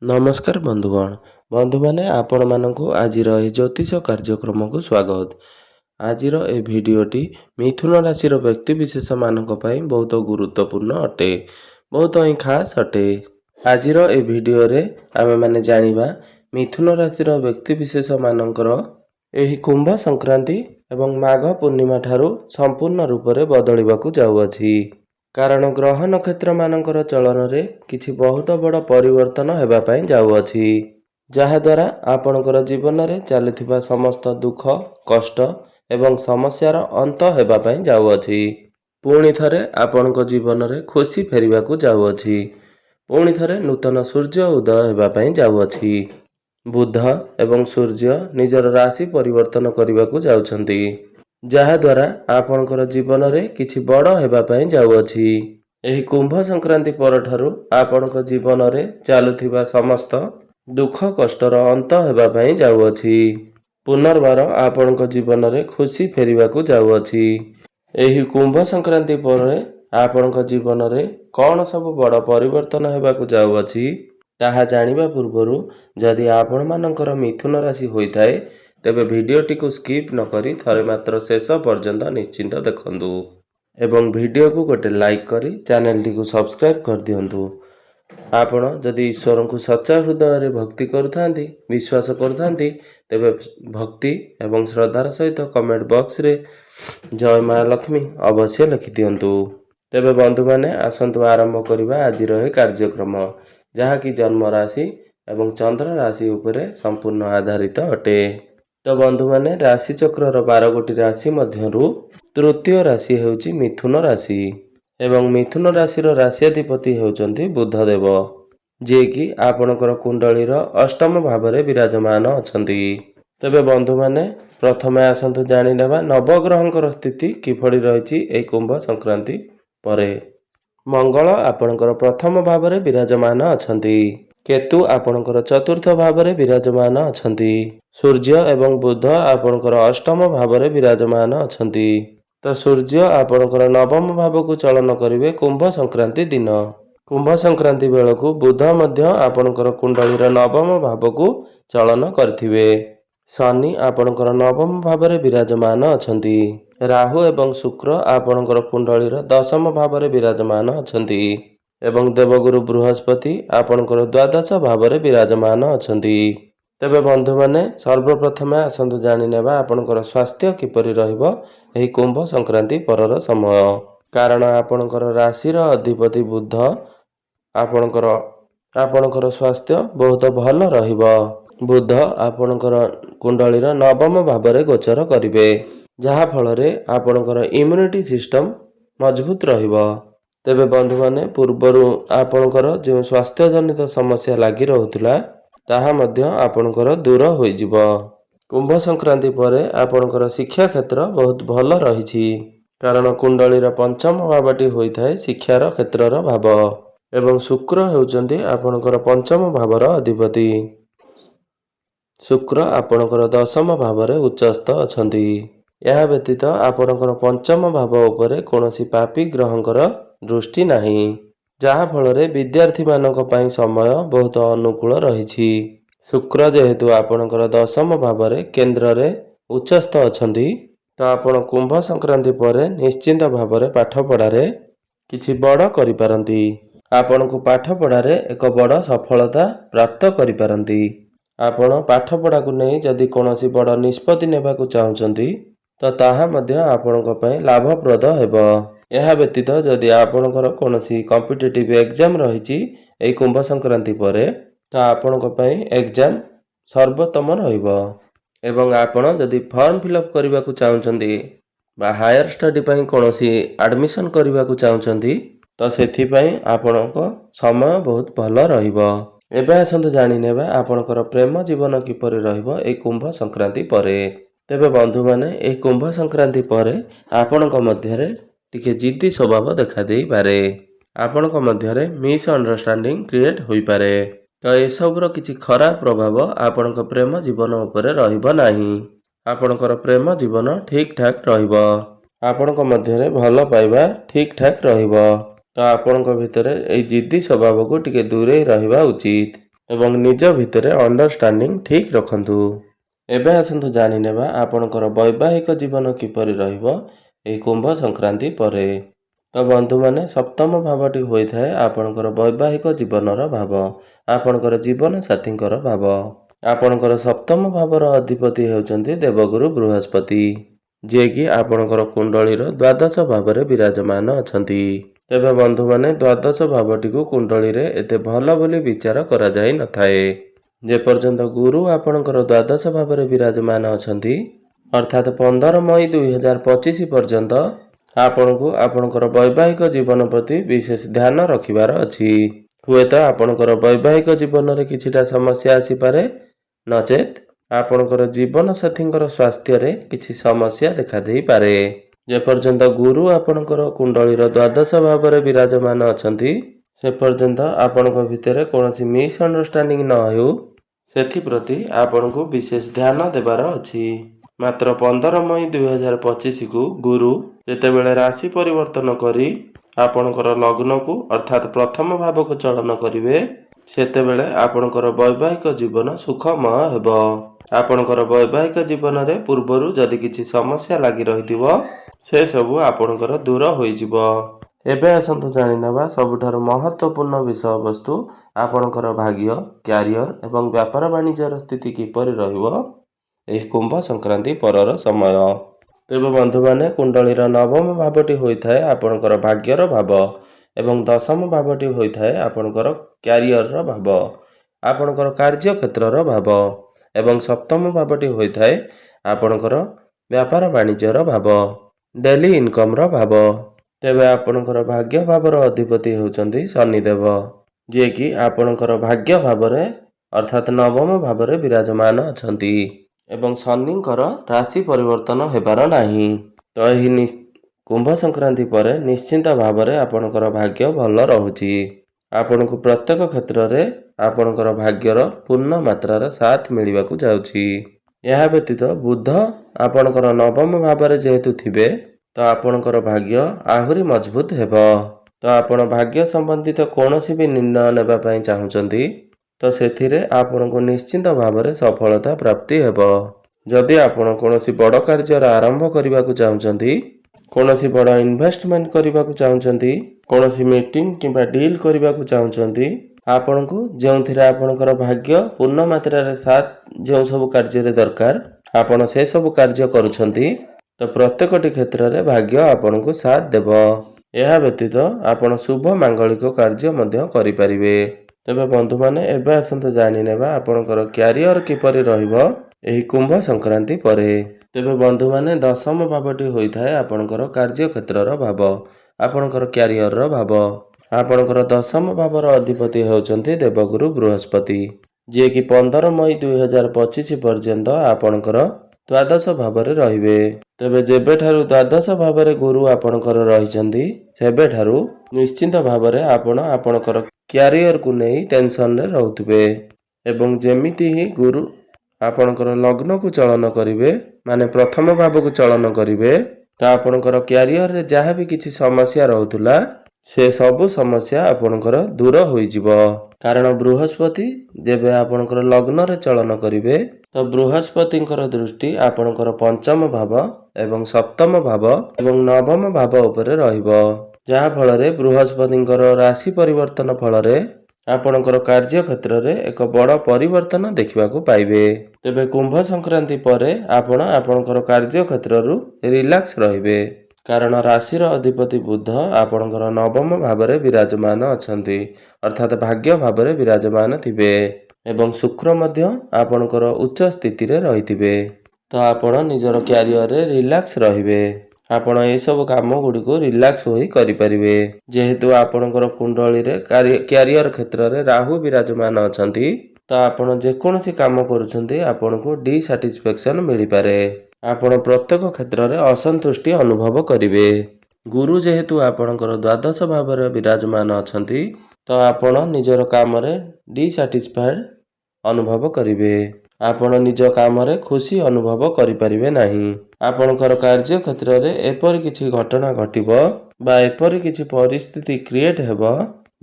नमस्कार बंधुगण बंधु मैंने आपण मानक आज ज्योतिष कार्यक्रम को स्वागत। आज ए भिडटी मिथुन राशि व्यक्तिशेष मानक बहुत गुरुत्वपूर्ण अटे, बहुत ही खास अटे। आज ए भिडियो रे आमे माने जानिबा मिथुन राशि व्यक्तिशेष मानकर एही कुंभ संक्रांति एवं माघ पूर्णिमा ठारू संपूर्ण रूप से बदलिबाकू जाउअछि। कारण ग्रह नक्षत्र मानकर चलन रे किछि बहुत बड़ परिवर्तन हेबा पई जाउअछि, जहा द्वारा आपणकर जीवन रे चलुथिबा समस्त दुख कष्ट एवं समस्यार अंत हेबा पई जाउअछि। पुणी थरे आपणक जीवन रे खुशी फेरिबाकू जाउअछि। पुणी थरे नूतन सूर्य उदय हेबा पई जाउअछि। बुध एवं सूर्य निजर राशि परिवर्तन करबाकू जाउछंती, जहा द्वारा आपणकर जीवन रे किछि बड़ हेबा पई जाउअछि। एही कुंभ संक्रांति परठारु आपणक जीवन रे चालुथिबा समस्त दुख कष्टर अंत हेबा पई जाउअछि। पुनर्बार आपणक जीवन रे खुशी फेरिबाकू जाउअछि। एही कुंभ संक्रांति परे आपणक जीवन रे कौन सब बड़ परिवर्तन हेबाकू जाउअछि ताहा जानिबा पूर्वरु जदि आपण मानकर मिथुन राशि होइथाए तेबे भिडियोटी को स्किप न करी थरे मात्र शेष पर्यंत निश्चिंत देखंतु एवं भिडियो को गोटे लाइक करी चैनल टी को सब्सक्राइब कर दियंतु। आपण जदि ईश्वर को सच्चा हृदय रे भक्ति करुथांती विश्वास करुथांती तेबे भक्ति एवं श्रद्धार सहित कमेंट बॉक्स रे जय मां लक्ष्मी अवश्य लिखि दियंतु। तेबे बंधु माने आसंतु आरंभ करिबा आज रे कार्यक्रम, जहा कि जन्म राशि एवं चंद्र राशि उपरे संपूर्ण आधारित अटे। तो बंधु माने राशि चक्र 12 गोटी राशि मध्यरु तृतीय राशि हेउची मिथुन राशि एवं मिथुन राशि राशिअधिपति हेउचंती बुधदेव, जे कि आपणकर कुंडली अष्टम भाव में विराजमान अछंती। तबे बंधु माने प्रथमे आसंतु जानि नेबा नवग्रहंकर स्थिति किभଳି रहिछि ए कुंभ संक्रांति परे। मंगल आपणकर प्रथम भाव में विराजमान अछंती, केतु आपणकर चतुर्थ भाव में विराजमान अछंती, सूर्य एवं बुध आपणकर अष्टम भाव में विराजमान अछंती। तो सूर्य आपणकर नवम भाव को चलन करिवे कुंभ संक्रांति दिन। कुंभ संक्रांति बेलकु बुध मध्य आपणकर कुंडलीर नवम भाव को चलन करथिवे। शनि आपणकर नवम भाव में विराजमान अछंती। राहु एवं शुक्र आपणकर कुंडलीर दशम भाव में विराजमान अछंती एवं देवगुरु बृहस्पति आपणकर द्वादश भाव में विराजमान अछंती। तेबे बंधु माने सर्वप्रथमे आसंतु जानि नेबा आपणकर स्वास्थ्य किपरि रहिबो एही कुंभ संक्रांति परर समय। कारण आपणकर राशिर अधिपति बुध आपणकर स्वास्थ्य बहुत भल रहिबो। बुध आपणकर कुंडलीर नवम भाव में गोचर करिवे, जहा फलरे आपणकर इम्यूनिटी सिस्टम मजबूत रहिबो। तेबे बंधु माने पूर्वरु आपणकर जो स्वास्थ्य जनित समस्या लागि रहुतला ताहा मध्य आपणकर दूर होई जिवो। कुंभ संक्रांति परे आपणकर शिक्षा क्षेत्र बहुत भल रहिछि, कारण कुंडलीर पंचम भावटी होइथाय शिक्षार क्षेत्रर भाव एवं शुक्र हेउचंती आपणकर पंचम भावर अधिपति। शुक्र आपणकर दशम भाव में उच्चस्थ अछंती। यह व्यतीत आपणकर पंचम भाव उपरे कोनोसी पापी ग्रहंकर दृष्टि नाही, जहा फलरे विद्यार्थी मानक पई समय बहुत अनुकूल रहिछि। शुक्र जेहेतु आपणकर दशम भाव में केंद्र रे उच्चस्थ अछंती, तो आपण कुंभ संक्रांति परे निश्चिंत भाव में पाठ पढ़ारे किछि बड़ करि पारंती। आपण को पाठ पढ़ारे एक बड़ सफलता प्राप्त करि पारंती। आपण पाठ पढ़ा को नहीं जदि कोनोसी बड़ निष्पत्ति नेबाकू चाहुचंती तो ताहा मध्य आपणक पई लाभप्रद हेबो। यह व्यतीत जदि आपणकर कोनोसी कॉम्पिटिटिव एग्जाम रहिछि एई कुंभ संक्रांति परे तो आपणक पई एग्जाम सर्वोत्तम रहिबो। एवं आपण जदि फॉर्म फिलअप करबाकू चाहुचंती बा हायर स्टडी पई कोनोसी एडमिशन करबाकू चाहुचंती तो सेथि पई आपणक समय बहुत भल रहिबो। एबे आसंतु जानि नेबा आपणकर प्रेम जीवन किपरि रहिबो एई कुंभ संक्रांति परे। तेबे बंधु माने एई कुंभ संक्रांति परे आपणक मध्यरे टिके जिद्दी स्वभाव देखा देई पारे। आपणक मध्यरे मिस अंडरस्टैंडिंग क्रिएट होई पारे। तो ए सबरो किछि खराब प्रभाव आपणक प्रेम जीवन उपरे रहिबो नाही। आपणकर प्रेम जीवन ठीक ठाक रहिबो। आपणक मध्यरे भल पाइबा ठीक ठाक रहिबो। तो आपणक भितरे ए जिद्दी स्वभाव को टिके दूरे रहिबा उचित। ଏବଂ ନିଜ ଭିତରେ ଅଣ୍ଡରଷ୍ଟାଣ୍ଡିଂ ଠିକ୍ ରଖନ୍ତୁ। ଏବେ ଆସନ୍ତୁ ଜାଣିନେବା ଆପଣଙ୍କର ବୈବାହିକ ଜୀବନ କିପରି ରହିବ ଏହି କୁମ୍ଭ ସଂକ୍ରାନ୍ତି ପରେ। ତ ବନ୍ଧୁମାନେ, ସପ୍ତମ ଭାବଟି ହୋଇଥାଏ ଆପଣଙ୍କର ବୈବାହିକ ଜୀବନର ଭାବ, ଆପଣଙ୍କର ଜୀବନ ସାଥୀଙ୍କର ଭାବ। ଆପଣଙ୍କର ସପ୍ତମ ଭାବର ଅଧିପତି ହେଉଛନ୍ତି ଦେବଗୁରୁ ବୃହସ୍ପତି, ଯିଏକି ଆପଣଙ୍କର କୁଣ୍ଡଳୀର ଦ୍ୱାଦଶ ଭାବରେ ବିରାଜମାନ ଅଛନ୍ତି। ତେବେ ବନ୍ଧୁମାନେ, ଦ୍ୱାଦଶ ଭାବଟିକୁ କୁଣ୍ଡଳୀରେ ଏତେ ଭଲ ବୋଲି ବିଚାର କରାଯାଇନଥାଏ। ଯେପର୍ଯ୍ୟନ୍ତ ଗୁରୁ ଆପଣଙ୍କର ଦ୍ୱାଦଶ ଭାବରେ ବିରାଜମାନ ଅଛନ୍ତି, ଅର୍ଥାତ୍ 15 ମଇ 2025 ପର୍ଯ୍ୟନ୍ତ ଆପଣଙ୍କୁ ଆପଣଙ୍କର ବୈବାହିକ ଜୀବନ ପ୍ରତି ବିଶେଷ ଧ୍ୟାନ ରଖିବାର ଅଛି। ହୁଏତ ଆପଣଙ୍କର ବୈବାହିକ ଜୀବନରେ କିଛିଟା ସମସ୍ୟା ଆସିପାରେ, ନଚେତ୍ ଆପଣଙ୍କର ଜୀବନ ସାଥୀଙ୍କର ସ୍ୱାସ୍ଥ୍ୟରେ କିଛି ସମସ୍ୟା ଦେଖାଦେଇପାରେ। ଯେପର୍ଯ୍ୟନ୍ତ ଗୁରୁ ଆପଣଙ୍କର କୁଣ୍ଡଳୀର ଦ୍ୱାଦଶ ଭାବରେ ବିରାଜମାନ ଅଛନ୍ତି, ସେ ପର୍ଯ୍ୟନ୍ତ ଆପଣଙ୍କ ଭିତରେ କୌଣସି ମିସ୍ଅଣ୍ଡରଷ୍ଟାଣ୍ଡିଂ ନ ହେଉ, ସେଥିପ୍ରତି ଆପଣଙ୍କୁ ବିଶେଷ ଧ୍ୟାନ ଦେବାର ଅଛି। ମାତ୍ର 15 ମଇ 2025କୁ ଗୁରୁ ଯେତେବେଳେ ରାଶି ପରିବର୍ତ୍ତନ କରି ଆପଣଙ୍କର ଲଗ୍ନକୁ ଅର୍ଥାତ୍ ପ୍ରଥମ ଭାବକୁ ଚଳନ କରିବେ, ସେତେବେଳେ ଆପଣଙ୍କର ବୈବାହିକ ଜୀବନ ସୁଖମୟ ହେବ। ଆପଣଙ୍କର ବୈବାହିକ ଜୀବନରେ ପୂର୍ବରୁ ଯଦି କିଛି ସମସ୍ୟା ଲାଗି ରହିଥିବ, ସେସବୁ ଆପଣଙ୍କର ଦୂର ହୋଇଯିବ। ଏବେ ଆସନ୍ତୁ ଜାଣିନେବା ସବୁଠାରୁ ମହତ୍ତ୍ୱପୂର୍ଣ୍ଣ ବିଷୟବସ୍ତୁ, ଆପଣଙ୍କର ଭାଗ୍ୟ, କ୍ୟାରିୟର ଏବଂ ବ୍ୟାପାର ବାଣିଜ୍ୟର ସ୍ଥିତି କିପରି ରହିବ ଏହି କୁମ୍ଭ ସଂକ୍ରାନ୍ତି ପରର ସମୟ। ତେବେ ବନ୍ଧୁମାନେ, କୁଣ୍ଡଳୀର ନବମ ଭାବଟି ହୋଇଥାଏ ଆପଣଙ୍କର ଭାଗ୍ୟର ଭାବ ଏବଂ ଦଶମ ଭାବଟି ହୋଇଥାଏ ଆପଣଙ୍କର କ୍ୟାରିୟରର ଭାବ, ଆପଣଙ୍କର କାର୍ଯ୍ୟକ୍ଷେତ୍ରର ଭାବ ଏବଂ ସପ୍ତମ ଭାବଟି ହୋଇଥାଏ ଆପଣଙ୍କର ବ୍ୟାପାର ବାଣିଜ୍ୟର ଭାବ, ଡେଲି ଇନକମ୍ର ଭାବ। ତେବେ ଆପଣଙ୍କର ଭାଗ୍ୟ ଭାବର ଅଧିପତି ହେଉଛନ୍ତି ଶନିଦେବ, ଯିଏକି ଆପଣଙ୍କର ଭାଗ୍ୟ ଭାବରେ ଅର୍ଥାତ୍ ନବମ ଭାବରେ ବିରାଜମାନ ଅଛନ୍ତି ଏବଂ ଶନିଙ୍କର ରାଶି ପରିବର୍ତ୍ତନ ହେବାର ନାହିଁ। ତ ଏହି କୁମ୍ଭ ସଂକ୍ରାନ୍ତି ପରେ ନିଶ୍ଚିନ୍ତ ଭାବରେ ଆପଣଙ୍କର ଭାଗ୍ୟ ଭଲ ରହୁଛି। ଆପଣଙ୍କୁ ପ୍ରତ୍ୟେକ କ୍ଷେତ୍ରରେ ଆପଣଙ୍କର ଭାଗ୍ୟର ପୂର୍ଣ୍ଣ ମାତ୍ରାର ସାଥ ମିଳିବାକୁ ଯାଉଛି। ଏହା ବ୍ୟତୀତ ବୁଧ ଆପଣଙ୍କର ନବମ ଭାବରେ ଯେହେତୁ ଥିବେ, ତ ଆପଣଙ୍କର ଭାଗ୍ୟ ଆହୁରି ମଜବୁତ ହେବ। ତ ଆପଣ ଭାଗ୍ୟ ସମ୍ବନ୍ଧିତ କୌଣସି ବି ନିର୍ଣ୍ଣୟ ନେବା ପାଇଁ ଚାହୁଁଛନ୍ତି, ତ ସେଥିରେ ଆପଣଙ୍କୁ ନିଶ୍ଚିନ୍ତ ଭାବରେ ସଫଳତା ପ୍ରାପ୍ତି ହେବ। ଯଦି ଆପଣ କୌଣସି ବଡ଼ କାର୍ଯ୍ୟର ଆରମ୍ଭ କରିବାକୁ ଚାହୁଁଛନ୍ତି, କୌଣସି ବଡ଼ ଇନଭେଷ୍ଟମେଣ୍ଟ କରିବାକୁ ଚାହୁଁଛନ୍ତି, କୌଣସି ମିଟିଂ କିମ୍ବା ଡିଲ୍ କରିବାକୁ ଚାହୁଁଛନ୍ତି, ଆପଣଙ୍କୁ ଯେଉଁଥିରେ ଆପଣଙ୍କର ଭାଗ୍ୟ ପୂର୍ଣ୍ଣ ମାତ୍ରାରେ ସାଥ ଯେଉଁ ସବୁ କାର୍ଯ୍ୟରେ ଦରକାର, ଆପଣ ସେସବୁ କାର୍ଯ୍ୟ କରୁଛନ୍ତି, ତ ପ୍ରତ୍ୟେକଟି କ୍ଷେତ୍ରରେ ଭାଗ୍ୟ ଆପଣଙ୍କୁ ସାଥ ଦେବ। ଏହା ବ୍ୟତୀତ ଆପଣ ଶୁଭ ମାଙ୍ଗଳିକ କାର୍ଯ୍ୟ ମଧ୍ୟ କରିପାରିବେ। ତେବେ ବନ୍ଧୁମାନେ, ଏବେ ଆସନ୍ତୁ ଜାଣିନେବା ଆପଣଙ୍କର କ୍ୟାରିୟର କିପରି ରହିବ ଏହି କୁମ୍ଭ ସଂକ୍ରାନ୍ତି ପରେ। ତେବେ ବନ୍ଧୁମାନେ, ଦଶମ ଭାବଟି ହୋଇଥାଏ ଆପଣଙ୍କର କାର୍ଯ୍ୟକ୍ଷେତ୍ରର ଭାବ, ଆପଣଙ୍କର କ୍ୟାରିୟରର ଭାବ। ଆପଣଙ୍କର ଦଶମ ଭାବର ଅଧିପତି ହେଉଛନ୍ତି ଦେବଗୁରୁ ବୃହସ୍ପତି, ଯିଏକି 15 ମଇ 2025 ପର୍ଯ୍ୟନ୍ତ ଆପଣଙ୍କର ଦ୍ୱାଦଶ ଭାବରେ ରହିବେ। ତେବେ ଯେବେଠାରୁ ଦ୍ୱାଦଶ ଭାବରେ ଗୁରୁ ଆପଣଙ୍କର ରହିଛନ୍ତି, ସେବେଠାରୁ ନିଶ୍ଚିନ୍ତ ଭାବରେ ଆପଣ ଆପଣଙ୍କର କ୍ୟାରିୟରକୁ ନେଇ ଟେନସନରେ ରହୁଥିବେ ଏବଂ ଯେମିତି ହିଁ ଗୁରୁ ଆପଣଙ୍କର ଲଗ୍ନକୁ ଚଳନ କରିବେ, ମାନେ ପ୍ରଥମ ଭାବକୁ ଚଳନ କରିବେ, ତ ଆପଣଙ୍କର କ୍ୟାରିୟରରେ ଯାହା ବି କିଛି ସମସ୍ୟା ରହୁଥିଲା, ସେ ସବୁ ସମସ୍ୟା ଆପଣଙ୍କର ଦୂର ହୋଇଯିବ। କାରଣ ବୃହସ୍ପତି ଯେବେ ଆପଣଙ୍କର ଲଗ୍ନରେ ଚଳନ କରିବେ, ତ ବୃହସ୍ପତିଙ୍କର ଦୃଷ୍ଟି ଆପଣଙ୍କର ପଞ୍ଚମ ଭାବ ଏବଂ ସପ୍ତମ ଭାବ ଏବଂ ନବମ ଭାବ ଉପରେ ରହିବ, ଯାହାଫଳରେ ବୃହସ୍ପତିଙ୍କର ରାଶି ପରିବର୍ତ୍ତନ ଫଳରେ ଆପଣଙ୍କର କାର୍ଯ୍ୟକ୍ଷେତ୍ରରେ ଏକ ବଡ଼ ପରିବର୍ତ୍ତନ ଦେଖିବାକୁ ପାଇବେ। ତେବେ କୁମ୍ଭ ସଂକ୍ରାନ୍ତି ପରେ ଆପଣ ଆପଣଙ୍କର କାର୍ଯ୍ୟକ୍ଷେତ୍ରରୁ ରିଲାକ୍ସ ରହିବେ, କାରଣ ରାଶିର ଅଧିପତି ବୁଧ ଆପଣଙ୍କର ନବମ ଭାବରେ ବିରାଜମାନ ଅଛନ୍ତି, ଅର୍ଥାତ୍ ଭାଗ୍ୟ ଭାବରେ ବିରାଜମାନ ଥିବେ ଏବଂ ଶୁକ୍ର ମଧ୍ୟ ଆପଣଙ୍କର ଉଚ୍ଚ ସ୍ଥିତିରେ ରହିଥିବେ। ତ ଆପଣ ନିଜର କ୍ୟାରିୟରରେ ରିଲାକ୍ସ ରହିବେ। ଆପଣ ଏସବୁ କାମ ଗୁଡ଼ିକୁ ରିଲାକ୍ସ ହୋଇ କରିପାରିବେ। ଯେହେତୁ ଆପଣଙ୍କର କୁଣ୍ଡଳୀରେ କ୍ୟାରିୟର କ୍ଷେତ୍ରରେ ରାହୁ ବିରାଜମାନ ଅଛନ୍ତି, ତ ଆପଣ ଯେକୌଣସି କାମ କରୁଛନ୍ତି ଆପଣଙ୍କୁ ଡିସାଟିସ୍ଫ୍ୟାକ୍ସନ୍ ମିଳିପାରେ। ଆପଣ ପ୍ରତ୍ୟେକ କ୍ଷେତ୍ରରେ ଅସନ୍ତୁଷ୍ଟି ଅନୁଭବ କରିବେ। ଗୁରୁ ଯେହେତୁ ଆପଣଙ୍କର ଦ୍ୱାଦଶ ଭାବରେ ବିରାଜମାନ ଅଛନ୍ତି, ତ ଆପଣ ନିଜର କାମରେ ଡିସାଟିସ୍ଫାଏଡ୍ ଅନୁଭବ କରିବେ। ଆପଣ ନିଜ କାମରେ ଖୁସି ଅନୁଭବ କରିପାରିବେ ନାହିଁ। ଆପଣଙ୍କର କାର୍ଯ୍ୟକ୍ଷେତ୍ରରେ ଏପରି କିଛି ଘଟଣା ଘଟିବ ବା ଏପରି କିଛି ପରିସ୍ଥିତି କ୍ରିଏଟ୍ ହେବ,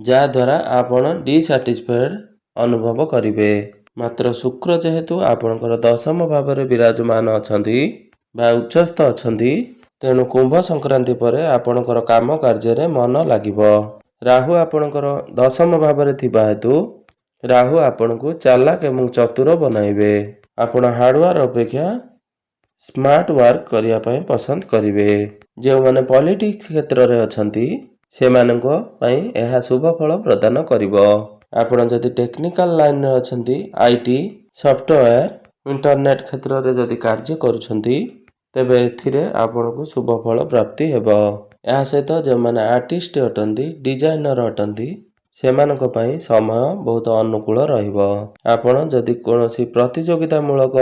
ଯାହାଦ୍ୱାରା ଆପଣ ଡିସାଟିସ୍ଫାଏଡ୍ ଅନୁଭବ କରିବେ। ମାତ୍ର ଶୁକ୍ର ଯେହେତୁ ଆପଣଙ୍କର ଦଶମ ଭାବରେ ବିରାଜମାନ ଅଛନ୍ତି ବା ଉଚ୍ଚସ୍ଥ ଅଛନ୍ତି, ତେଣୁ କୁମ୍ଭ ସଂକ୍ରାନ୍ତି ପରେ ଆପଣଙ୍କର କାମ କାର୍ଯ୍ୟରେ ମନ ଲାଗିବ। ରାହୁ ଆପଣଙ୍କର ଦଶମ ଭାବରେ ଥିବା ହେତୁ ରାହୁ ଆପଣଙ୍କୁ ଚାଲାକ ଏବଂ ଚତୁର ବନାଇବେ। ଆପଣ ହାର୍ଡୱାର୍କ ଅପେକ୍ଷା ସ୍ମାର୍ଟ ୱାର୍କ କରିବା ପାଇଁ ପସନ୍ଦ କରିବେ। ଯେଉଁମାନେ ପଲିଟିକ୍ସ କ୍ଷେତ୍ରରେ ଅଛନ୍ତି ସେମାନଙ୍କ ପାଇଁ ଏହା ଶୁଭ ଫଳ ପ୍ରଦାନ କରିବ। ଆପଣ ଯଦି ଟେକ୍ନିକାଲ ଲାଇନରେ ଅଛନ୍ତି, IT, ସଫ୍ଟୱେୟାର, ଇଣ୍ଟରନେଟ୍ କ୍ଷେତ୍ରରେ ଯଦି କାର୍ଯ୍ୟ କରୁଛନ୍ତି, ତେବେ ଏଥିରେ ଆପଣଙ୍କୁ ଶୁଭ ଫଳ ପ୍ରାପ୍ତି ହେବ। ଏହା ସହିତ ଯେଉଁମାନେ ଆର୍ଟିଷ୍ଟ ଅଟନ୍ତି, ଡିଜାଇନର ଅଟନ୍ତି, ସେମାନଙ୍କ ପାଇଁ ସମୟ ବହୁତ ଅନୁକୂଳ ରହିବ। ଆପଣ ଯଦି କୌଣସି ପ୍ରତିଯୋଗିତାମୂଳକ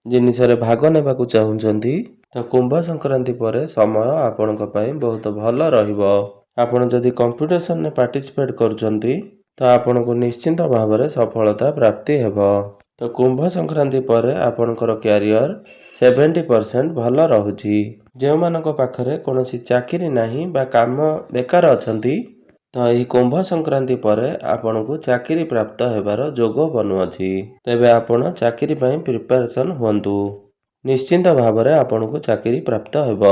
ଜିନିଷରେ ଭାଗ ନେବାକୁ ଚାହୁଁଛନ୍ତି, ତ କୁମ୍ଭ ସଂକ୍ରାନ୍ତି ପରେ ସମୟ ଆପଣଙ୍କ ପାଇଁ ବହୁତ ଭଲ ରହିବ। ଆପଣ ଯଦି କମ୍ପିଟିସନରେ ପାର୍ଟିସିପେଟ୍ କରୁଛନ୍ତି, ତ ଆପଣଙ୍କୁ ନିଶ୍ଚିନ୍ତ ଭାବରେ ସଫଳତା ପ୍ରାପ୍ତି ହେବ। ତ କୁମ୍ଭ ସଂକ୍ରାନ୍ତି ପରେ ଆପଣଙ୍କର କ୍ୟାରିୟର 70% ଭଲ ରହୁଛି। ଯେଉଁମାନଙ୍କ ପାଖରେ କୌଣସି ଚାକିରି ନାହିଁ ବା କାମ ବେକାର ଅଛନ୍ତି, ତ ଏହି କୁମ୍ଭ ସଂକ୍ରାନ୍ତି ପରେ ଆପଣଙ୍କୁ ଚାକିରି ପ୍ରାପ୍ତ ହେବାର ଯୋଗ ବନୁଅଛି। ତେବେ ଆପଣ ଚାକିରି ପାଇଁ ପ୍ରିପାରେସନ୍ ହୁଅନ୍ତୁ। ନିଶ୍ଚିନ୍ତ ଭାବରେ ଆପଣଙ୍କୁ ଚାକିରି ପ୍ରାପ୍ତ ହେବ।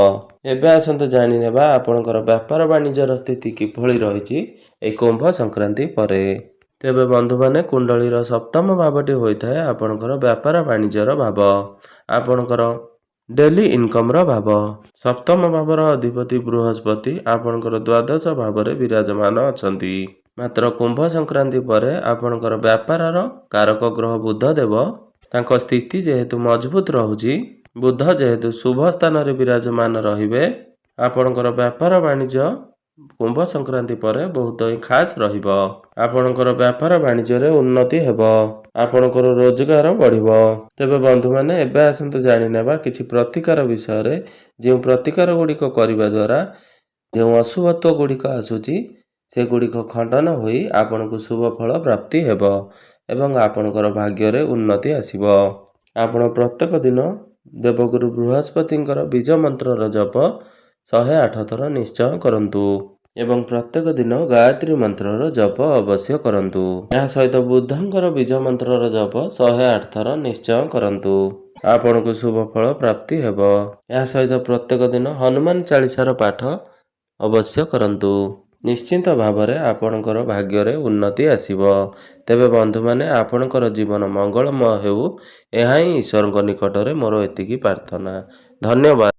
ଏବେ ଆସନ୍ତୁ ଜାଣିନେବା ଆପଣଙ୍କର ବ୍ୟାପାର ବାଣିଜ୍ୟର ସ୍ଥିତି କିଭଳି ରହିଛି ଏହି କୁମ୍ଭ ସଂକ୍ରାନ୍ତି ପରେ। ତେବେ ବନ୍ଧୁମାନେ, କୁଣ୍ଡଳୀର ସପ୍ତମ ଭାବଟି ହୋଇଥାଏ ଆପଣଙ୍କର ବ୍ୟାପାର ବାଣିଜ୍ୟର ଭାବ, ଆପଣଙ୍କର ଡେଲି ଇନକମର ଭାବ। ସପ୍ତମ ଭାବର ଅଧିପତି ବୃହସ୍ପତି ଆପଣଙ୍କର ଦ୍ୱାଦଶ ଭାବରେ ବିରାଜମାନ ଅଛନ୍ତି। ମାତ୍ର କୁମ୍ଭ ସଂକ୍ରାନ୍ତି ପରେ ଆପଣଙ୍କର ବ୍ୟାପାରର କାରକ ଗ୍ରହ ବୁଧ ଦେବ ତାଙ୍କ ସ୍ଥିତି ଯେହେତୁ ମଜବୁତ ରହୁଛି, ବୁଧ ଯେହେତୁ ଶୁଭ ସ୍ଥାନରେ ବିରାଜମାନ ରହିବେ, ଆପଣଙ୍କର ବ୍ୟାପାର ବାଣିଜ୍ୟ କୁମ୍ଭ ସଂକ୍ରାନ୍ତି ପରେ ବହୁତ ହିଁ ଖାସ ରହିବ। ଆପଣଙ୍କର ବ୍ୟାପାର ବାଣିଜ୍ୟରେ ଉନ୍ନତି ହେବ, ଆପଣଙ୍କର ରୋଜଗାର ବଢ଼ିବ। ତେବେ ବନ୍ଧୁମାନେ, ଏବେ ଆସନ୍ତୁ ଜାଣିନେବା କିଛି ପ୍ରତିକାର ବିଷୟରେ। ଯେଉଁ ପ୍ରତିକାର ଗୁଡ଼ିକ କରିବା ଦ୍ୱାରା ଯେଉଁ ଅଶୁଭତ୍ୱ ଗୁଡ଼ିକ ଆସୁଛି ସେଗୁଡ଼ିକ ଖଣ୍ଡନ ହୋଇ ଆପଣଙ୍କୁ ଶୁଭ ଫଳ ପ୍ରାପ୍ତି ହେବ ଏବଂ ଆପଣଙ୍କର ଭାଗ୍ୟରେ ଉନ୍ନତି ଆସିବ। ଆପଣ ପ୍ରତ୍ୟେକ ଦିନ ଦେବଗୁରୁ ବୃହସ୍ପତିଙ୍କର ବୀଜ ମନ୍ତ୍ରର ଜପ 108 ଥର ନିଶ୍ଚୟ କରନ୍ତୁ ଏବଂ ପ୍ରତ୍ୟେକ ଦିନ ଗାୟତ୍ରୀ ମନ୍ତ୍ରର ଜପ ଅବଶ୍ୟ କରନ୍ତୁ। ଏହା ସହିତ ବୁଦ୍ଧଙ୍କର ବୀଜ ମନ୍ତ୍ରର ଜପ 108 ଥର ନିଶ୍ଚୟ କରନ୍ତୁ। ଆପଣଙ୍କୁ ଶୁଭ ଫଳ ପ୍ରାପ୍ତି ହେବ। ଏହା ସହିତ ପ୍ରତ୍ୟେକ ଦିନ ହନୁମାନ ଚାଳିସାର ପାଠ ଅବଶ୍ୟ କରନ୍ତୁ। ନିଶ୍ଚିନ୍ତ ଭାବରେ ଆପଣଙ୍କର ଭାଗ୍ୟରେ ଉନ୍ନତି ଆସିବ। ତେବେ ବନ୍ଧୁମାନେ, ଆପଣଙ୍କର ଜୀବନ ମଙ୍ଗଳମୟ ହେଉ, ଏହା ହିଁ ଈଶ୍ୱରଙ୍କ ନିକଟରେ ମୋର ଏତିକି ପ୍ରାର୍ଥନା। ଧନ୍ୟବାଦ।